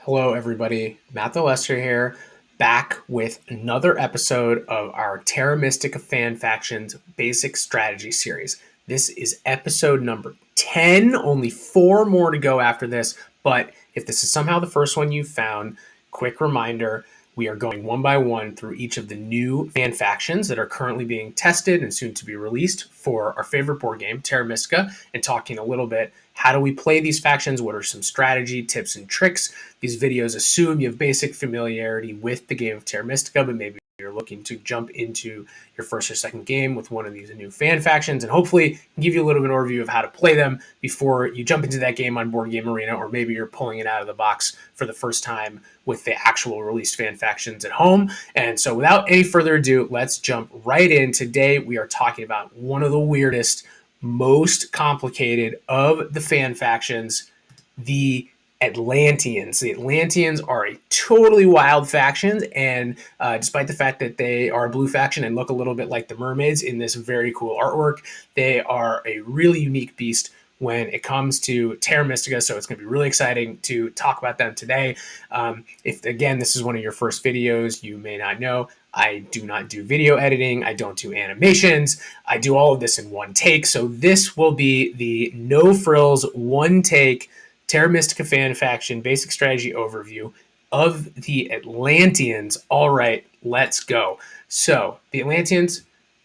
Hello, everybody. Matt the Lester here, back with another episode of our Terra Mystica Fan Factions Basic Strategy Series. This is episode number 10, only 4 more to go after this, but if this is somehow the first one you've found, quick reminder, we are going one by one through each of the new fan factions that are currently being tested and soon to be released for our favorite board game, Terra Mystica, and talking a little bit how do we play these factions, what are some strategy tips and tricks. These videos assume you have basic familiarity with the game of Terra Mystica, but maybe you're looking to jump into your first or second game with one of these new fan factions, and hopefully give you a little bit of an overview of how to play them before you jump into that game on Board Game Arena, or maybe you're pulling it out of the box for the first time with the actual released fan factions at home. And so without any further ado, let's jump right in. Today we are talking about one of the weirdest, most complicated of the fan factions, the Atlanteans. The Atlanteans are a totally wild faction, and despite the fact that they are a blue faction and look a little bit like the mermaids in this very cool artwork, they are a really unique beast when it comes to Terra Mystica, so it's going to be really exciting to talk about them today. If, again, this is one of your first videos, you may not know, I do not do video editing. I don't do animations. I do all of this in one take. So this will be the no frills, one take Terra Mystica fan faction basic strategy overview of the Atlanteans. All right, let's go. So the Atlanteans,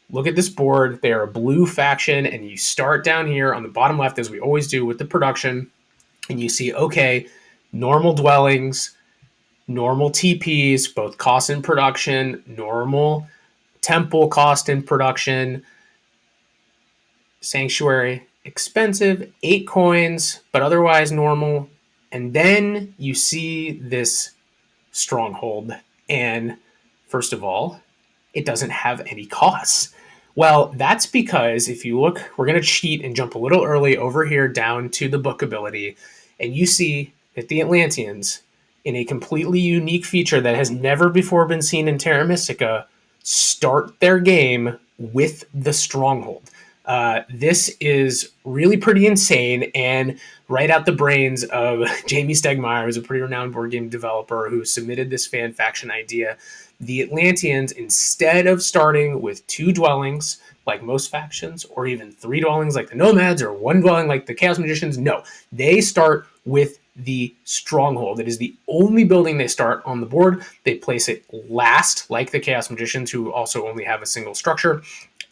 look at this board. They are a blue faction, and you start down here on the bottom left, as we always do with the production, and you see, okay, normal dwellings, normal TPs, both cost and production, normal temple cost and production, sanctuary, expensive, 8 coins, but otherwise normal. And then you see this stronghold. And first of all, it doesn't have any costs. Well, that's because if you look, we're going to cheat and jump a little early over here down to the book ability. And you see that the Atlanteans, in a completely unique feature that has never before been seen in Terra Mystica, start their game with the stronghold. This is really pretty insane, and right out the brains of Jamie Stegmaier, who's a pretty renowned board game developer who submitted this fan faction idea. The Atlanteans, instead of starting with 2 dwellings like most factions, or even 3 dwellings like the Nomads, or 1 dwelling like the Chaos Magicians, no, they start with the stronghold. It is the only building they start on the board. They place it last, like the Chaos Magicians, who also only have a single structure.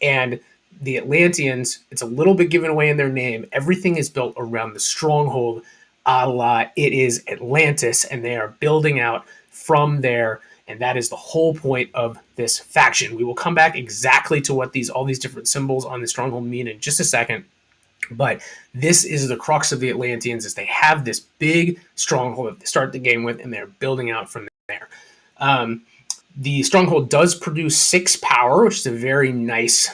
And the Atlanteans, it's a little bit given away in their name. Everything is built around the stronghold, a la it is Atlantis, and they are building out from there. And that is the whole point of this faction. We will come back exactly to what all these different symbols on the stronghold mean in just a second. But this is the crux of the Atlanteans, is they have this big stronghold that they start the game with, and they're building out from there. The stronghold does produce 6 power, which is a very nice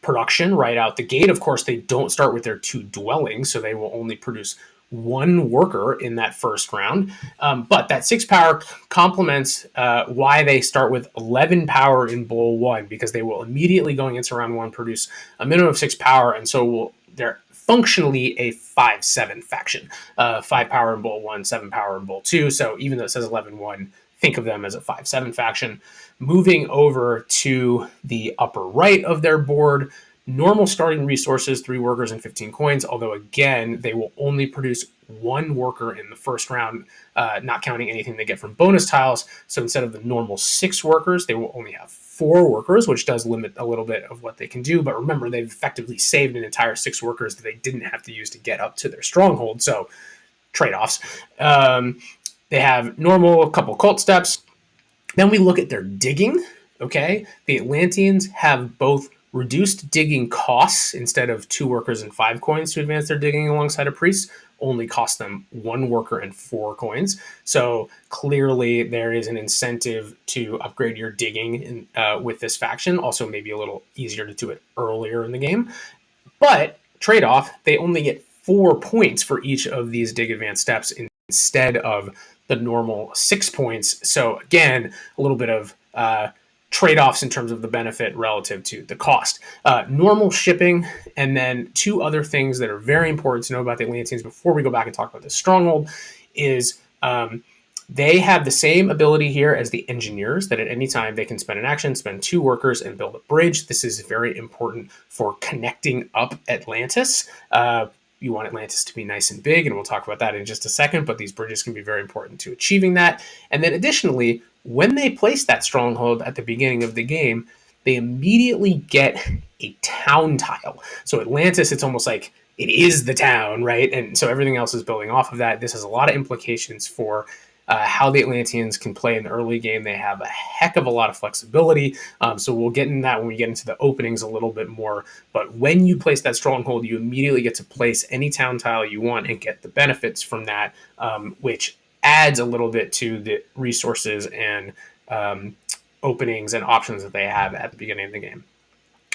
production right out the gate. Of course, they don't start with their 2 dwellings, so they will only produce 1 worker in that first round. But that 6 power complements why they start with 11 power in Bowl 1, because they will immediately, going into round 1, produce a minimum of 6 power, and so they're functionally a 5-7 faction. 5 power in Bowl 1, 7 power in Bowl 2, so even though it says 11-1, think of them as a 5-7 faction. Moving over to the upper right of their board, normal starting resources, 3 workers and 15 coins, although again, they will only produce 1 worker in the first round, not counting anything they get from bonus tiles. So instead of the normal 6 workers, they will only have 4 workers, which does limit a little bit of what they can do. But remember, they've effectively saved an entire 6 workers that they didn't have to use to get up to their stronghold. So trade-offs. They have normal, a couple cult steps. Then we look at their digging, okay? The Atlanteans have both reduced digging costs. Instead of 2 workers and 5 coins to advance their digging alongside a priest, only cost them 1 worker and 4 coins. So clearly there is an incentive to upgrade your digging with this faction. Also maybe a little easier to do it earlier in the game. But trade-off, they only get 4 points for each of these dig advance steps instead of the normal 6 points. So again, a little bit of trade-offs in terms of the benefit relative to the cost. Normal shipping, and then 2 other things that are very important to know about the Atlanteans before we go back and talk about the stronghold is They have the same ability here as the engineers, that at any time they can spend an action, spend 2 workers, and build a bridge. This is very important for connecting up Atlantis. You want Atlantis to be nice and big, and we'll talk about that in just a second, but these bridges can be very important to achieving that. And then additionally, when they place that stronghold at the beginning of the game, they immediately get a town tile. So Atlantis, it's almost like it is the town, right? And so everything else is building off of that. This has a lot of implications for how the Atlanteans can play in the early game. They have a heck of a lot of flexibility. So we'll get into that when we get into the openings a little bit more. But when you place that stronghold, you immediately get to place any town tile you want and get the benefits from that, which adds a little bit to the resources and openings and options that they have at the beginning of the game.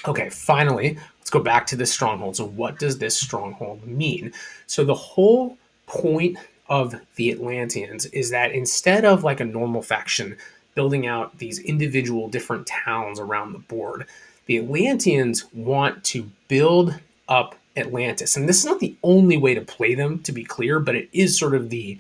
Okay, finally, let's go back to this stronghold. So what does this stronghold mean? So the whole point of the Atlanteans is that instead of like a normal faction building out these individual different towns around the board, the Atlanteans want to build up Atlantis. And this is not the only way to play them, to be clear, but it is sort of the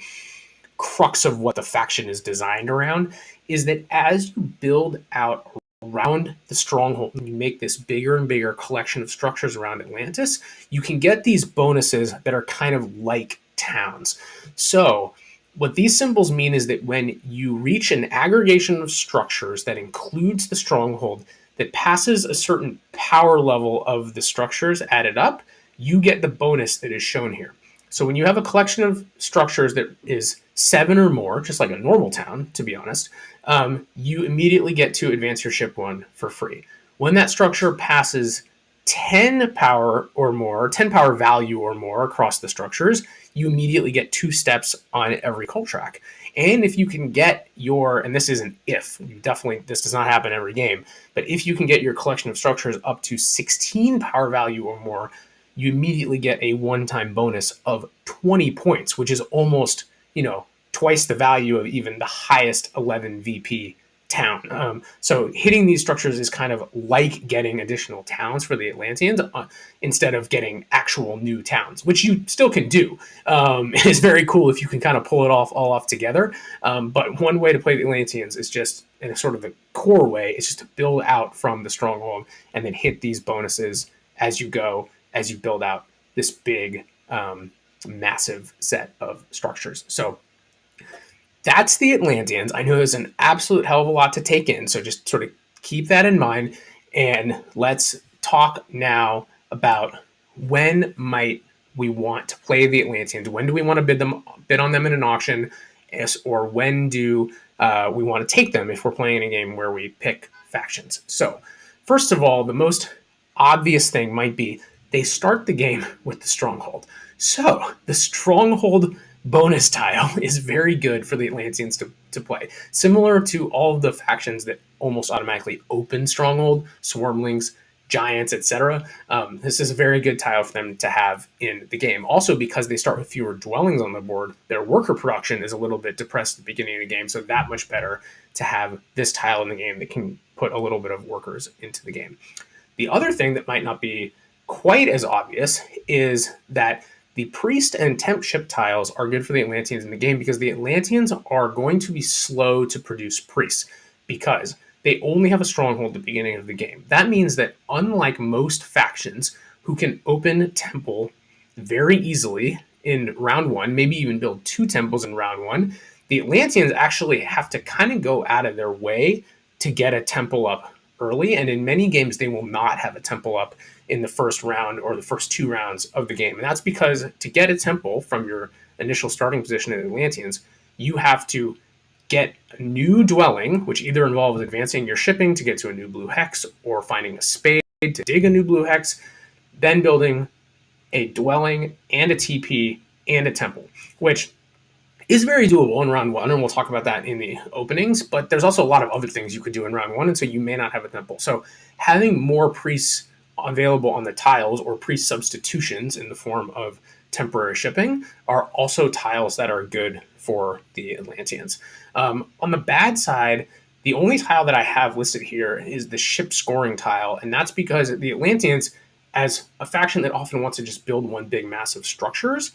crux of what the faction is designed around, is that as you build out around the stronghold and you make this bigger and bigger collection of structures around Atlantis, you can get these bonuses that are kind of like towns. So what these symbols mean is that when you reach an aggregation of structures that includes the stronghold that passes a certain power level of the structures added up, you get the bonus that is shown here. So when you have a collection of structures that is 7 or more, just like a normal town, to be honest, you immediately get to advance your ship 1 for free. When that structure passes 10 power or more, 10 power value or more across the structures, you immediately get 2 steps on every call track. And if you can get your, and this is an if, you definitely, this does not happen every game, but if you can get your collection of structures up to 16 power value or more, you immediately get a one-time bonus of 20 points, which is almost, twice the value of even the highest 11 VP town. So hitting these structures is kind of like getting additional towns for the Atlanteans instead of getting actual new towns, which you still can do. It's very cool if you can kind of pull it all off together. But one way to play the Atlanteans is just in a sort of a core way, it's just to build out from the stronghold and then hit these bonuses as you go, as you build out this big, massive set of structures. So that's the Atlanteans. I know there's an absolute hell of a lot to take in, so just sort of keep that in mind. And let's talk now about when might we want to play the Atlanteans. When do we want to bid on them in an auction, or when do we want to take them if we're playing in a game where we pick factions? So first of all, the most obvious thing might be they start the game with the stronghold. So the stronghold bonus tile is very good for the Atlanteans to play. Similar to all of the factions that almost automatically open stronghold, swarmlings, giants, etc. This is a very good tile for them to have in the game. Also, because they start with fewer dwellings on the board, their worker production is a little bit depressed at the beginning of the game, so that much better to have this tile in the game that can put a little bit of workers into the game. The other thing that might not be quite as obvious is that the priest and temp ship tiles are good for the Atlanteans in the game because the Atlanteans are going to be slow to produce priests because they only have a stronghold at the beginning of the game. That means that unlike most factions who can open a temple very easily in round 1, maybe even build 2 temples in round 1, the Atlanteans actually have to kind of go out of their way to get a temple up early, and in many games they will not have a temple up in the first round or the first 2 rounds of the game. And that's because to get a temple from your initial starting position in Atlanteans, you have to get a new dwelling, which either involves advancing your shipping to get to a new blue hex or finding a spade to dig a new blue hex, then building a dwelling and a TP and a temple, which is very doable in round 1, and we'll talk about that in the openings, but there's also a lot of other things you could do in round 1, and so you may not have a temple. So having more priests available on the tiles or priest substitutions in the form of temporary shipping are also tiles that are good for the Atlanteans. On the bad side, the only tile that I have listed here is the ship scoring tile, and that's because the Atlanteans, as a faction that often wants to just build one big massive structures,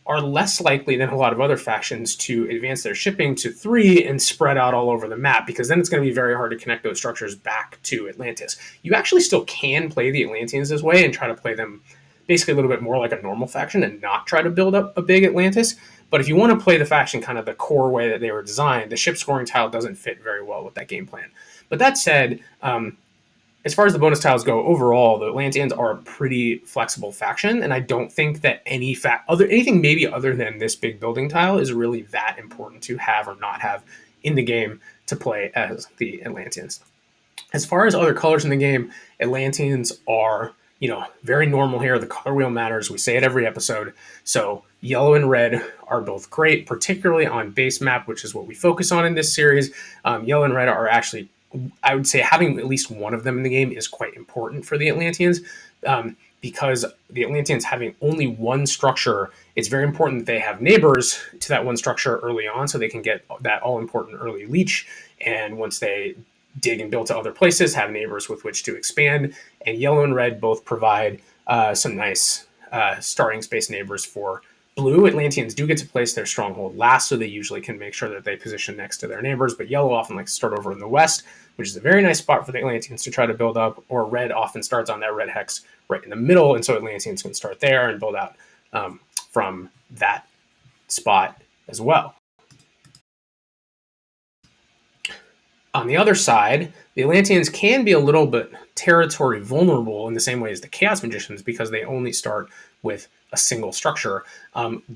are less likely than a lot of other factions to advance their shipping to 3 and spread out all over the map, because then it's going to be very hard to connect those structures back to Atlantis. You actually still can play the Atlanteans this way and try to play them basically a little bit more like a normal faction and not try to build up a big Atlantis. But if you want to play the faction kind of the core way that they were designed, the ship scoring tile doesn't fit very well with that game plan. But that said, as far as the bonus tiles go, overall, the Atlanteans are a pretty flexible faction, and I don't think that anything maybe other than this big building tile is really that important to have or not have in the game to play as the Atlanteans. As far as other colors in the game, Atlanteans are, very normal here. The color wheel matters. We say it every episode. So yellow and red are both great, particularly on base map, which is what we focus on in this series. Yellow and red are actually, I would say, having at least one of them in the game is quite important for the Atlanteans, because the Atlanteans having only one structure, it's very important that they have neighbors to that one structure early on so they can get that all-important early leech, and once they dig and build to other places, have neighbors with which to expand. And yellow and red both provide some nice starting space neighbors for blue. Atlanteans do get to place their stronghold last, so they usually can make sure that they position next to their neighbors, but yellow often likes to start over in the west, which is a very nice spot for the Atlanteans to try to build up, or red often starts on that red hex right in the middle, and so Atlanteans can start there and build out from that spot as well. On the other side, the Atlanteans can be a little bit territory vulnerable in the same way as the Chaos Magicians, because they only start with a single structure.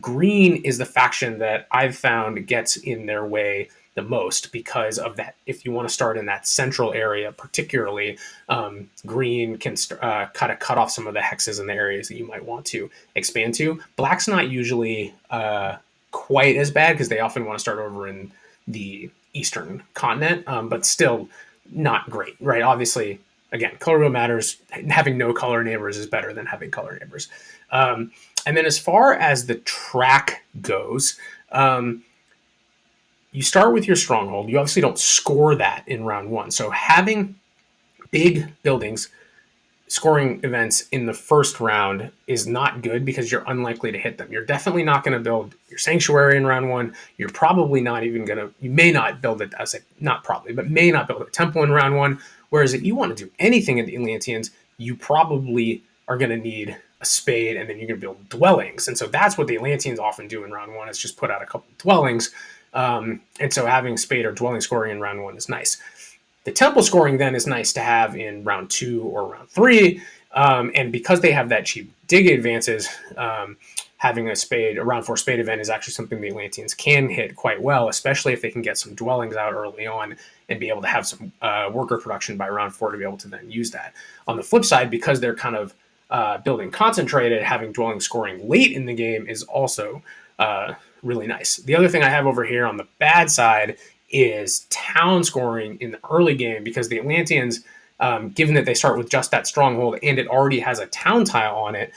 Green is the faction that I've found gets in their way the most because of that. If you want to start in that central area, particularly, green can kind of cut off some of the hexes in the areas that you might want to expand to. Black's not usually quite as bad because they often want to start over in the eastern continent, but still not great, right? Obviously, again, color wheel matters. Having no color neighbors is better than having color neighbors. And then as far as the track goes, you start with your stronghold. You obviously don't score that in round one. So having big buildings, scoring events in the first round is not good because you're unlikely to hit them. You're definitely not going to build your sanctuary in round one. You're probably not even going to, you may not build it, I say not probably, but may not build a temple in round one. Whereas if you want to do anything in the Atlanteans, you probably are going to need a spade, and then you're going to build dwellings. And so that's what the Atlanteans often do in round one, is just put out a couple of dwellings. And so having spade or dwelling scoring in round one is nice. The temple scoring then is nice to have in round 2 or round 3. And because they have that cheap dig advances, having a round 4 spade event is actually something the Atlanteans can hit quite well, especially if they can get some dwellings out early on and be able to have some worker production by round 4 to be able to then use that. On the flip side, because they're kind of building concentrated, having dwelling scoring late in the game is also really nice. The other thing I have over here on the bad side is town scoring in the early game, because the Atlanteans, given that they start with just that stronghold and it already has a town tile on it,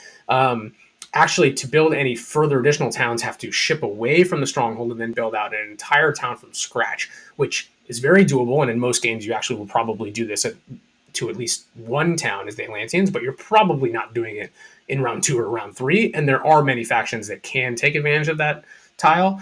actually to build any further additional towns have to ship away from the stronghold and then build out an entire town from scratch, which is very doable. And in most games, you actually will probably do this to at least one town as the Atlanteans, but you're probably not doing it in round 2 or round 3. And there are many factions that can take advantage of that tile.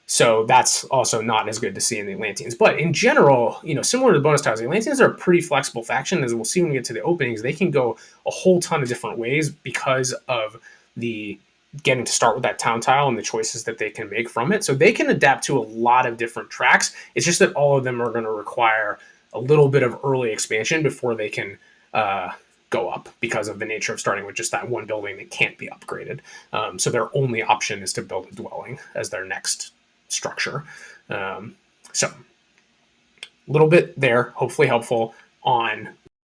So that's also not as good to see in the Atlanteans. But in general, similar to the bonus tiles, the Atlanteans are a pretty flexible faction. As we'll see when we get to the openings, they can go a whole ton of different ways because of the getting to start with that town tile and the choices that they can make from it. So they can adapt to a lot of different tracks. It's just that all of them are going to require a little bit of early expansion before they can go up, because of the nature of starting with just that one building that can't be upgraded. So their only option is to build a dwelling as their next structure. So a little bit there, hopefully helpful on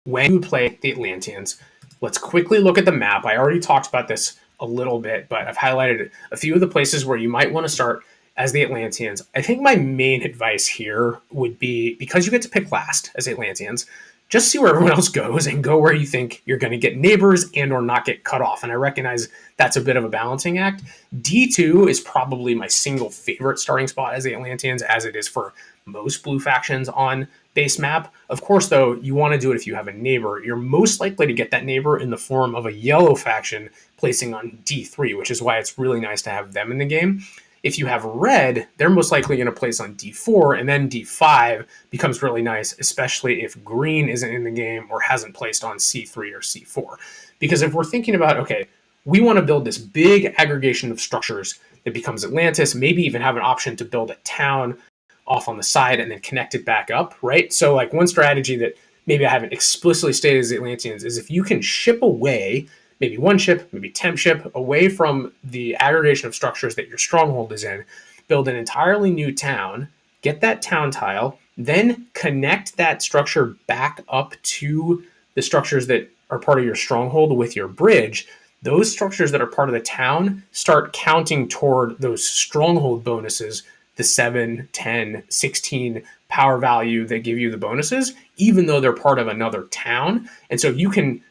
when you play the Atlanteans. Let's quickly look at the map. I already talked about this a little bit, but I've highlighted a few of the places where you might want to start as the Atlanteans. I think my main advice here would be, because you get to pick last as Atlanteans, just see where everyone else goes and go where you think you're going to get neighbors and or not get cut off. And I recognize that's a bit of a balancing act. D2 is probably my single favorite starting spot as the Atlanteans, as it is for most blue factions on base map. Of course, though, you want to do it if you have a neighbor. You're most likely to get that neighbor in the form of a yellow faction placing on D3, which is why it's really nice to have them in the game. If you have red, they're most likely going to place on D4, and then D5 becomes really nice, especially if green isn't in the game or hasn't placed on C3 or C4. Because if we're thinking about, okay, we want to build this big aggregation of structures that becomes Atlantis, maybe even have an option to build a town off on the side and then connect it back up, right? So like one strategy that maybe I haven't explicitly stated as the Atlanteans is if you can ship away maybe one ship, maybe temp ship, away from the aggregation of structures that your stronghold is in, build an entirely new town, get that town tile, then connect that structure back up to the structures that are part of your stronghold with your bridge. Those structures that are part of the town start counting toward those stronghold bonuses, the 7, 10, 16 power value that give you the bonuses, even though they're part of another town. And so you can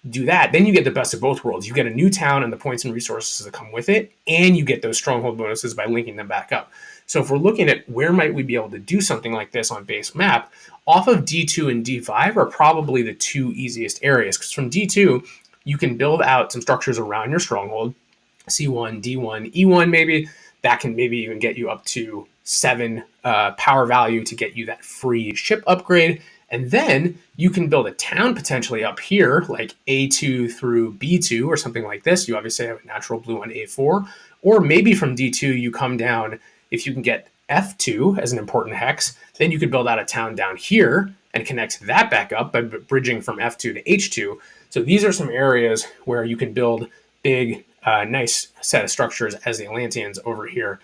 do that, then you get the best of both worlds. You get a new town and the points and resources that come with it, and you get those stronghold bonuses by linking them back up. So if we're looking at where might we be able to do something like this on base map, off of D2 and D5 are probably the two easiest areas, because from D2, you can build out some structures around your stronghold, C1, D1, E1 maybe. That can maybe even get you up to 7 power value to get you that free ship upgrade. And then you can build a town potentially up here, like A2 through B2 or something like this. You obviously have a natural blue on A4. Or maybe from D2, you come down, if you can get F2 as an important hex, then you could build out a town down here and connect that back up by bridging from F2 to H2. So these are some areas where you can build big, nice set of structures as the Atlanteans over here.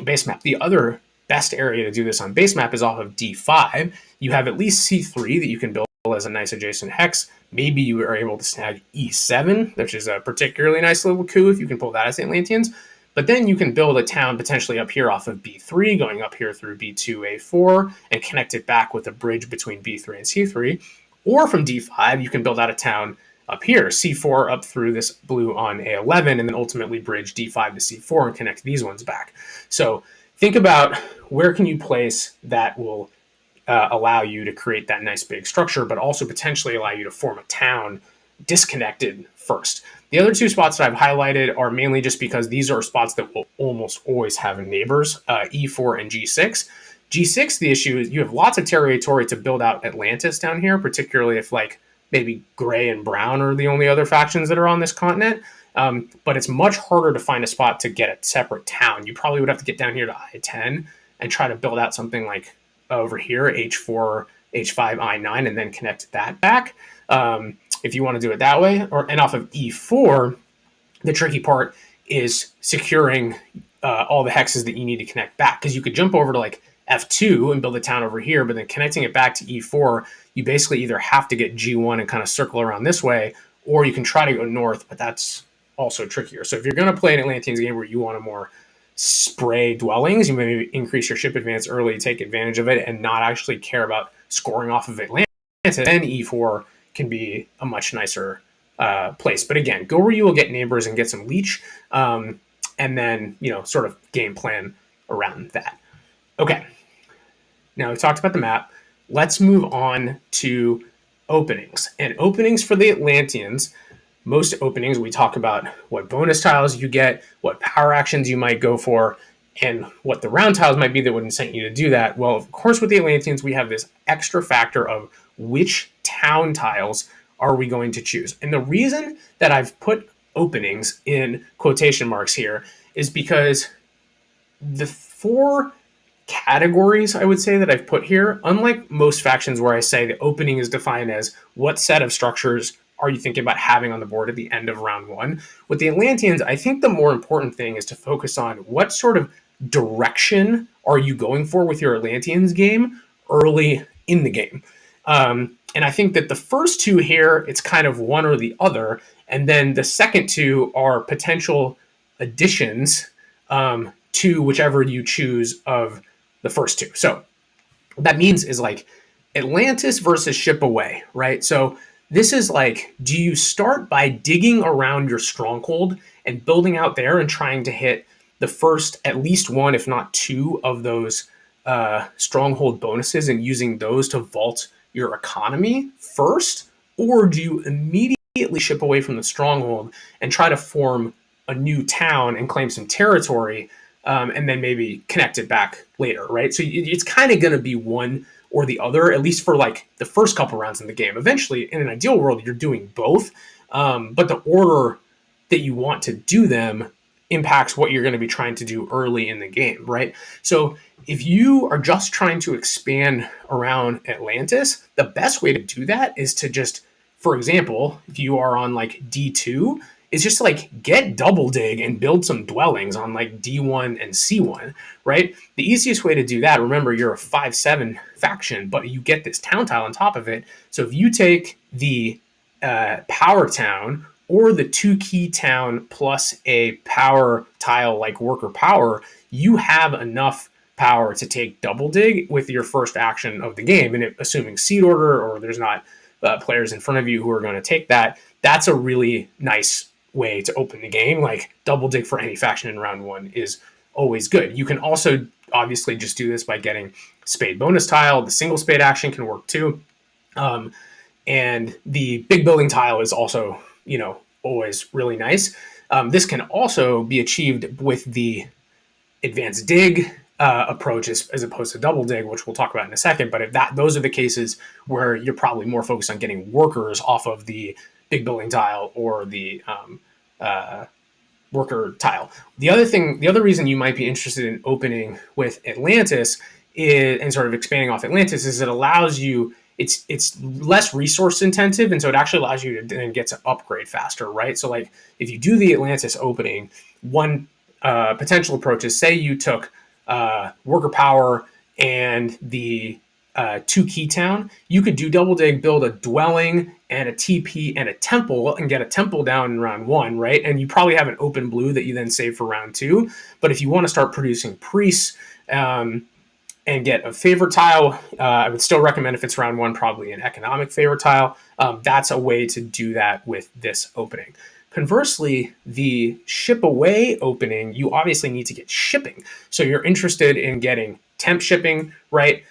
Base map. The other best area to do this on base map is off of D5. You have at least C3 that you can build as a nice adjacent hex. Maybe you are able to snag E7, which is a particularly nice little coup if you can pull that as the Atlanteans. But then you can build a town potentially up here off of B3, going up here through B2, A4, and connect it back with a bridge between B3 and C3. Or from D5, you can build out a town up here, C4 up through this blue on A11, and then ultimately bridge D5 to C4 and connect these ones back. So think about where can you place that will allow you to create that nice big structure, but also potentially allow you to form a town disconnected first. The other two spots that I've highlighted are mainly just because these are spots that will almost always have neighbors, E4 and G6. G6, the issue is you have lots of territory to build out Atlantis down here, particularly if like maybe gray and brown are the only other factions that are on this continent. But it's much harder to find a spot to get a separate town. You probably would have to get down here to I-10 and try to build out something like over here, H4, H5, I9, and then connect that back. If you want to do it that way, and off of E4, the tricky part is securing all the hexes that you need to connect back, because you could jump over to like F2 and build a town over here, but then connecting it back to E4, you basically either have to get G1 and kind of circle around this way, or you can try to go north, but that's also trickier. So if you're going to play an Atlanteans game where you want a more spray dwellings, you maybe increase your ship advance early, take advantage of it, and not actually care about scoring off of Atlantis, then E4 can be a much nicer place. But again, go where you will get neighbors and get some leech, and then, sort of game plan around that. Okay, now we've talked about the map. Let's move on to openings. And openings for the Atlanteans, most openings, we talk about what bonus tiles you get, what power actions you might go for, and what the round tiles might be that would incent you to do that. Well, of course, with the Atlanteans, we have this extra factor of which town tiles are we going to choose. And the reason that I've put openings in quotation marks here is because the 4 categories, I would say, that I've put here, unlike most factions where I say the opening is defined as what set of structures are you thinking about having on the board at the end of round 1, with the Atlanteans, I think the more important thing is to focus on what sort of direction are you going for with your Atlanteans game early in the game. And I think that the first 2 here, it's kind of one or the other, and then the second 2 are potential additions to whichever you choose of the first 2. So what that means is like Atlantis versus ship away, right? So this is like, do you start by digging around your stronghold and building out there and trying to hit the first at least 1, if not 2 of those stronghold bonuses and using those to vault your economy first, or do you immediately ship away from the stronghold and try to form a new town and claim some territory, and then maybe connect it back later, right? So it's kind of going to be one or the other, at least for like the first couple rounds in the game. Eventually, in an ideal world, you're doing both, but the order that you want to do them impacts what you're going to be trying to do early in the game, right? So if you are just trying to expand around Atlantis, the best way to do that is to just, for example, if you are on like D2, is just to like get double dig and build some dwellings on like D1 and C1, right? The easiest way to do that, remember, you're a 5/7 faction, but you get this town tile on top of it. So if you take the power town or the 2-key town plus a power tile like worker power, you have enough power to take double dig with your first action of the game. And assuming seed order or there's not players in front of you who are going to take that, that's a really nice way to open the game. Like double dig for any faction in round one is always good. You can also obviously just do this by getting spade bonus tile. The single spade action can work too. And the big building tile is also, always really nice. This can also be achieved with the advanced dig approach as opposed to double dig, which we'll talk about in a second. But if those are the cases where you're probably more focused on getting workers off of the big building tile or the worker tile. The other reason you might be interested in opening with Atlantis and sort of expanding off Atlantis is it allows you, it's less resource intensive, and so it actually allows you to then get to upgrade faster, right? So like if you do the Atlantis opening, one potential approach is, say you took worker power and the 2-key town, you could do double dig, build a dwelling and a TP and a temple and get a temple down in round one, right? And you probably have an open blue that you then save for round two. But if you want to start producing priests and get a favorite tile, I would still recommend, if it's round one, probably an economic favorite tile. That's a way to do that with this opening. Conversely, the ship away opening, you obviously need to get shipping. So you're interested in getting temp shipping, right?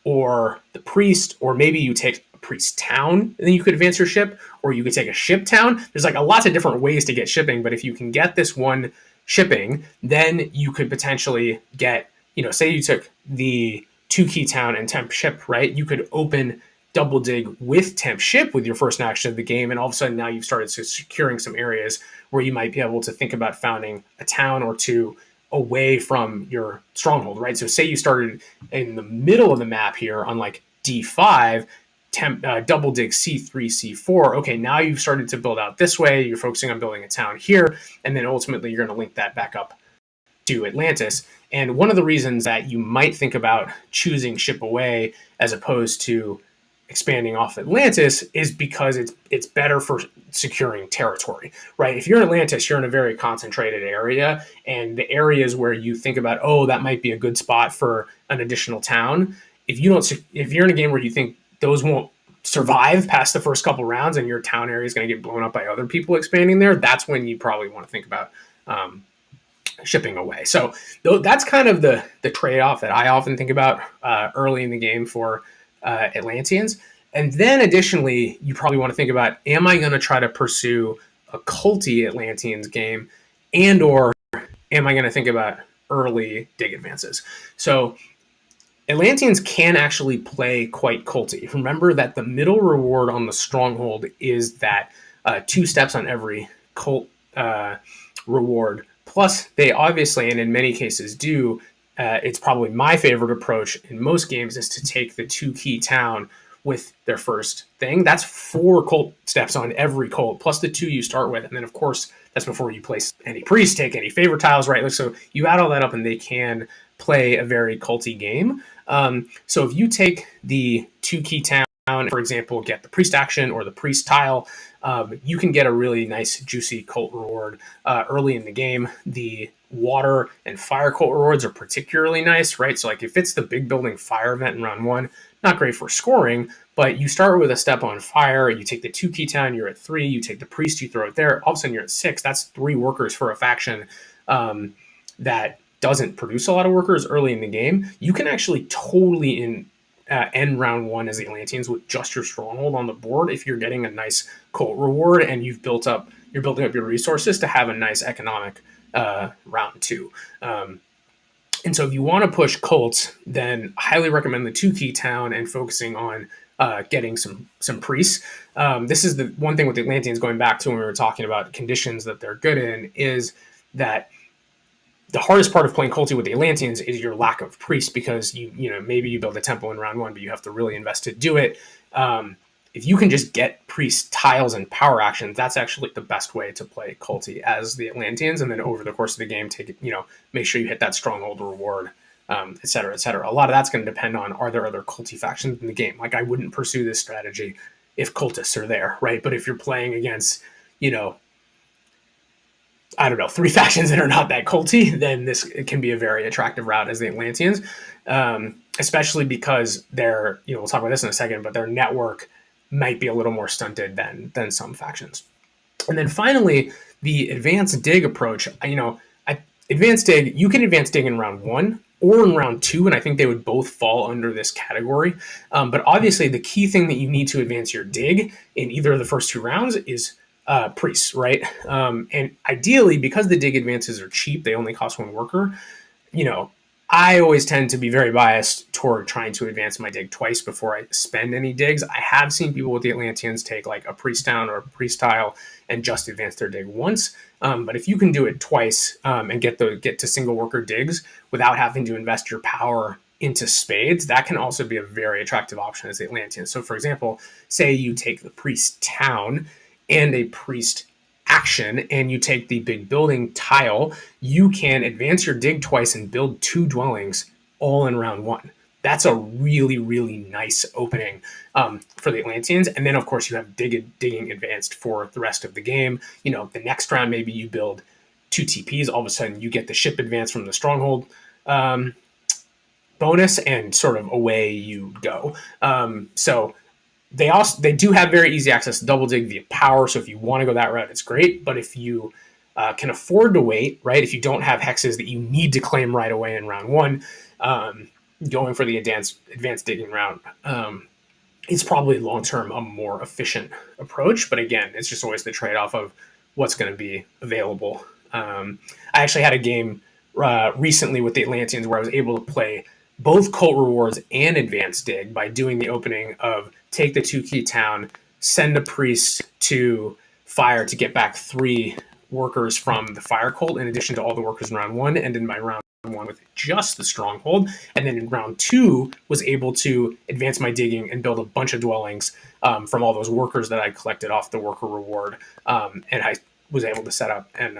Or the priest, or maybe you take a priest town and then you could advance your ship, or you could take a ship town. There's like a lots of different ways to get shipping, but if you can get this one shipping, then you could potentially get, say you took the 2-key town and temp ship, right? You could open double dig with temp ship with your first action of the game, and all of a sudden now you've started securing some areas where you might be able to think about founding a town or two away from your stronghold, right? So say you started in the middle of the map here on like D5, double dig C3, C4. Okay, now you've started to build out this way. You're focusing on building a town here, and then ultimately you're going to link that back up to Atlantis. And one of the reasons that you might think about choosing ship away as opposed to expanding off Atlantis is because it's better for securing territory, right? If you're in Atlantis, you're in a very concentrated area, and the areas where you think about, oh, that might be a good spot for an additional town. If you're in a game where you think those won't survive past the first couple rounds and your town area is going to get blown up by other people expanding there, that's when you probably want to think about shipping away. So that's kind of the trade-off that I often think about early in the game for Atlanteans. And then additionally, you probably want to think about, am I going to try to pursue a culty Atlanteans game, and or am I going to think about early dig advances? So Atlanteans can actually play quite culty. Remember that the middle reward on the stronghold is that 2 steps on every cult reward. Plus, they obviously, and in many cases do, it's probably my favorite approach in most games, is to take the 2-key town with their first thing. That's 4 cult steps on every cult, plus the 2 you start with. And then, of course, that's before you place any priests, take any favorite tiles, right? So you add all that up, and they can play a very culty game. So if you take the 2-key town, for example, get the priest action or the priest tile, you can get a really nice, juicy cult reward early in the game. The water and fire cult rewards are particularly nice, right? So like if it's the big building fire event in round 1, not great for scoring, but you start with a step on fire, you take the 2-key town, you're at 3, you take the priest, you throw it there, all of a sudden you're at 6. That's 3 workers for a faction that doesn't produce a lot of workers early in the game, you can actually totally end round one as the Atlanteans with just your stronghold on the board if you're getting a nice cult reward and you're building up your resources to have a nice economic round two. And so if you want to push cults, then I highly recommend the 2-key town and focusing on getting some priests. This is the one thing with the Atlanteans, going back to when we were talking about conditions that they're good in, is that the hardest part of playing culty with the Atlanteans is your lack of priests, because maybe you build a temple in round one, but you have to really invest to do it. If you can just get priest tiles and power actions, that's actually the best way to play culty as the Atlanteans. And then over the course of the game, make sure you hit that stronghold reward, et cetera, et cetera. A lot of that's going to depend on, are there other culty factions in the game? Like, I wouldn't pursue this strategy if cultists are there, right? But if you're playing against, I don't know, 3 factions that are not that culty, then this can be a very attractive route as the Atlanteans, especially because we'll talk about this in a second, but their network might be a little more stunted than some factions. And then finally, the advanced dig approach. Advanced dig, you can advanced dig in round one or in round two, and I think they would both fall under this category. But obviously, the key thing that you need to advance your dig in either of the first 2 rounds is priests, right? And ideally, because the dig advances are cheap, they only cost 1 worker. I always tend to be very biased toward trying to advance my dig twice before I spend any digs. I have seen people with the Atlanteans take like a priest town or a priest tile and just advance their dig once. But if you can do it twice and get to single worker digs without having to invest your power into spades, that can also be a very attractive option as the Atlanteans. So, for example, say you take the priest town and a priest action and you take the big building tile, you can advance your dig twice and build 2 dwellings all in round one. That's a really, really nice opening for the Atlanteans. And then, of course, you have digging advanced for the rest of the game. The next round, maybe you build 2 TPs. All of a sudden, you get the ship advance from the stronghold bonus, and sort of away you go. So they do have very easy access to double dig via power. So if you want to go that route, it's great. But if you can afford to wait, right? If you don't have hexes that you need to claim right away in round one, going for the advanced digging route, it's probably long-term a more efficient approach. But again, it's just always the trade-off of what's going to be available. I actually had a game recently with the Atlanteans where I was able to play both cult rewards and advanced dig by doing the opening of take the 2-key town, send a priest to fire to get back 3 workers from the fire cult in addition to all the workers in round one, and in my round one with just the stronghold. And then in round 2 was able to advance my digging and build a bunch of dwellings from all those workers that I collected off the worker reward. And I was able to set up and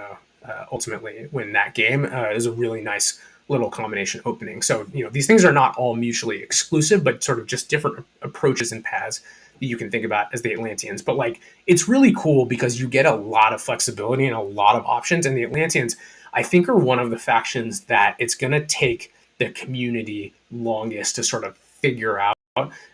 ultimately win that game. It was a really nice little combination opening. So, these things are not all mutually exclusive, but sort of just different approaches and paths that you can think about as the Atlanteans. But it's really cool because you get a lot of flexibility and a lot of options. And the Atlanteans, I think, are one of the factions that it's going to take the community longest to sort of figure out.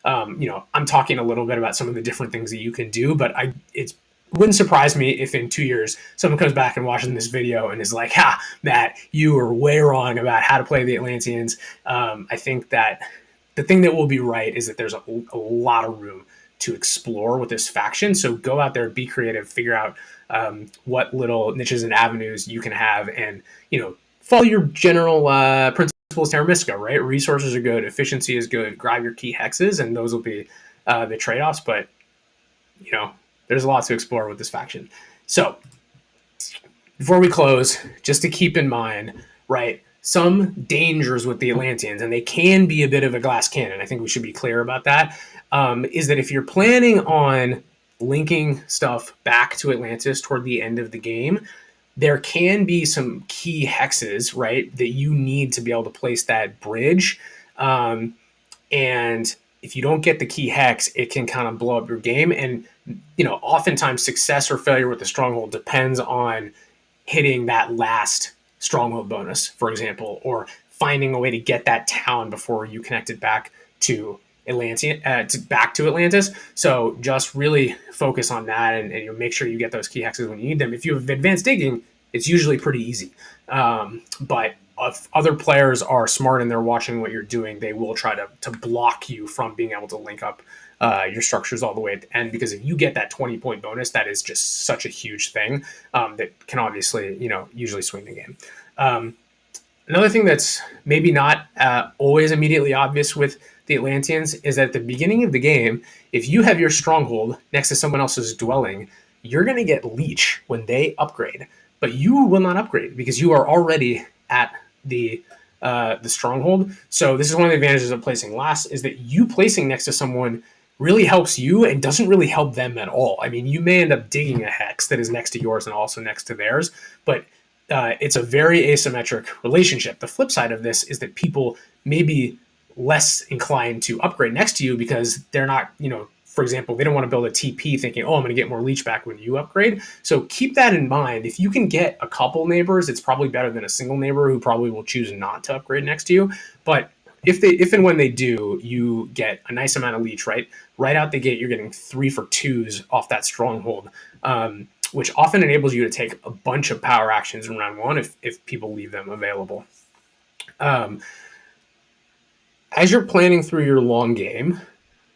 I'm talking a little bit about some of the different things that you can do, but it wouldn't surprise me if in 2 years someone comes back and watches this video and is like, "Ha, Matt, you were way wrong about how to play the Atlanteans." I think that the thing that will be right is that there's a lot of room to explore with this faction. So go out there, be creative, figure out what little niches and avenues you can have, and follow your general principles. Terra Mystica, right? Resources are good, efficiency is good. Grab your key hexes, and those will be the trade-offs. But there's a lot to explore with this faction. So before we close, just to keep in mind, right, some dangers with the Atlanteans, and they can be a bit of a glass cannon. I think we should be clear about that. Is that if you're planning on linking stuff back to Atlantis toward the end of the game, there can be some key hexes, right, that you need to be able to place that bridge. And if you don't get the key hex, it can kind of blow up your game. And, oftentimes success or failure with the stronghold depends on hitting that last stronghold bonus, for example, or finding a way to get that town before you connect it back to Atlantis. So just really focus on that and make sure you get those key hexes when you need them. If you have advanced digging, it's usually pretty easy. But if other players are smart and they're watching what you're doing, they will try to block you from being able to link up your structures all the way at the end. Because if you get that 20-point bonus, that is just such a huge thing that can obviously, usually swing the game. Another thing that's maybe not always immediately obvious with the Atlanteans is that at the beginning of the game, if you have your stronghold next to someone else's dwelling, you're going to get leech when they upgrade, but you will not upgrade because you are already at the stronghold. So this is one of the advantages of placing last, is that you placing next to someone really helps you and doesn't really help them at all. I mean, you may end up digging a hex that is next to yours and also next to theirs, but it's a very asymmetric relationship. The flip side of this is that people may be less inclined to upgrade next to you because they're not, for example, they don't want to build a TP thinking, oh, I'm going to get more leech back when you upgrade. So keep that in mind. If you can get a couple neighbors, it's probably better than a single neighbor who probably will choose not to upgrade next to you. But if and when they do, you get a nice amount of leech, right? Right out the gate, you're getting 3 for 2s off that stronghold. Which often enables you to take a bunch of power actions in round 1 if people leave them available. As you're planning through your long game,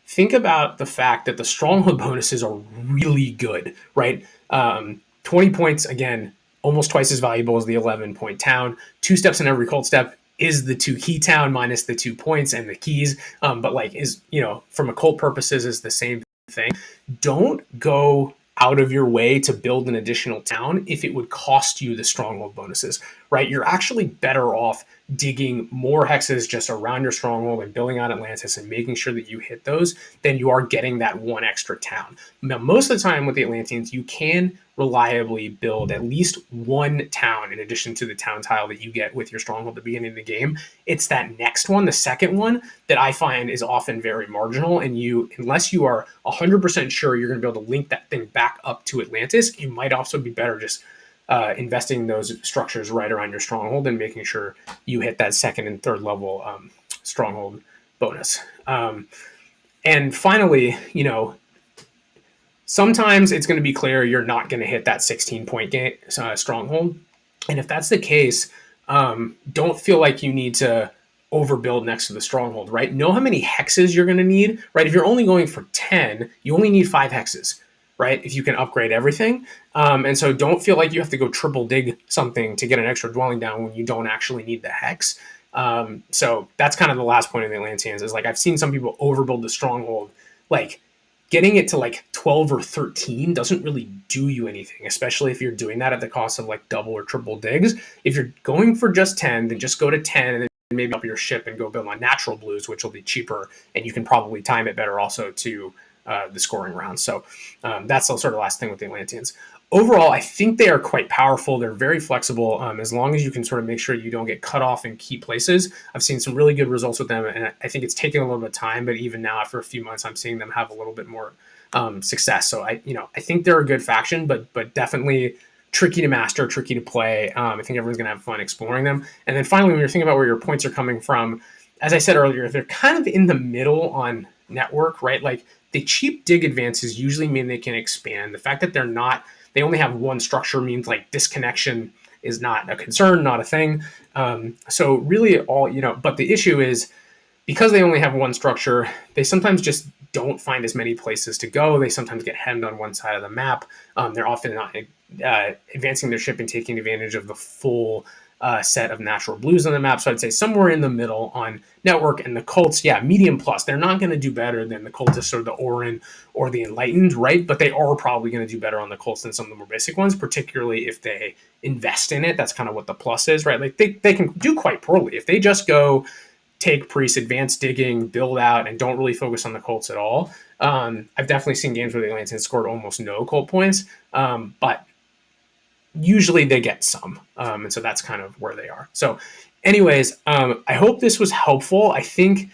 think about the fact that the stronghold bonuses are really good, right? 20 points, again, almost twice as valuable as the 11-point town. 2 steps in every cult step is the 2 key town minus the 2 points and the keys, but from a cult purposes is the same thing. Don't go out of your way to build an additional town if it would cost you the stronghold bonuses, right? You're actually better off digging more hexes just around your stronghold and building out Atlantis and making sure that you hit those than you are getting that one extra town. Now, most of the time with the Atlanteans, you can reliably build at least one town in addition to the town tile that you get with your stronghold at the beginning of the game. It's that next one, the second one, that I find is often very marginal, and unless you are 100% sure you're going to be able to link that thing back up to Atlantis, you might also be better just investing those structures right around your stronghold and making sure you hit that second and third level stronghold bonus. And finally, sometimes it's going to be clear you're not going to hit that 16-point stronghold. And if that's the case, don't feel like you need to overbuild next to the stronghold, right? Know how many hexes you're going to need, right? If you're only going for 10, you only need 5 hexes, right? If you can upgrade everything. And so don't feel like you have to go triple dig something to get an extra dwelling down when you don't actually need the hex. So that's kind of the last point of the Atlanteans is I've seen some people overbuild the stronghold, getting it to 12 or 13 doesn't really do you anything, especially if you're doing that at the cost of double or triple digs. If you're going for just 10, then just go to 10 and then maybe up your ship and go build on natural blues, which will be cheaper, and you can probably time it better also to the scoring rounds. So that's the sort of last thing with the Atlanteans. Overall, I think they are quite powerful. They're very flexible as long as you can sort of make sure you don't get cut off in key places. I've seen some really good results with them, and I think it's taken a little bit of time, but even now after a few months, I'm seeing them have a little bit more success. So I think they're a good faction, but definitely tricky to master, tricky to play. I think everyone's going to have fun exploring them. And then finally, when you're thinking about where your points are coming from, as I said earlier, they're kind of in the middle on network, right? The cheap dig advances usually mean they can expand. The fact that they only have one structure means disconnection is not a concern, not a thing. So really but the issue is because they only have one structure, they sometimes just don't find as many places to go. They sometimes get hemmed on one side of the map. They're often not advancing their ship and taking advantage of the full set of natural blues on the map. So I'd say somewhere in the middle on network. And the cults, medium plus. They're not going to do better than the cultists or the Orin or the Enlightened, right? But they are probably going to do better on the cults than some of the more basic ones, particularly if they invest in it. That's kind of what the plus is, right? They can do quite poorly. If they just go take priests, advanced digging, build out, and don't really focus on the cults at all. I've definitely seen games where the Atlanteans scored almost no cult points, but usually they get some. And so that's kind of where they are. So anyways, I hope this was helpful. I think,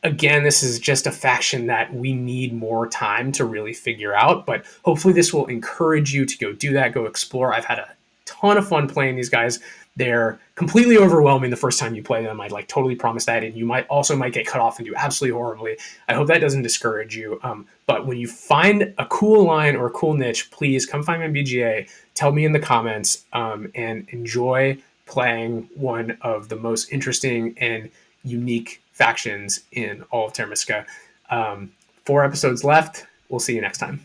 again, this is just a faction that we need more time to really figure out, but hopefully this will encourage you to go do that, go explore. I've had a ton of fun playing these guys. They're completely overwhelming the first time you play them. I'd totally promise that. And you might get cut off and do absolutely horribly. I hope that doesn't discourage you. But when you find a cool line or a cool niche, please come find me on BGA. Tell me in the comments and enjoy playing one of the most interesting and unique factions in all of Terra Mystica. 4 episodes left. We'll see you next time.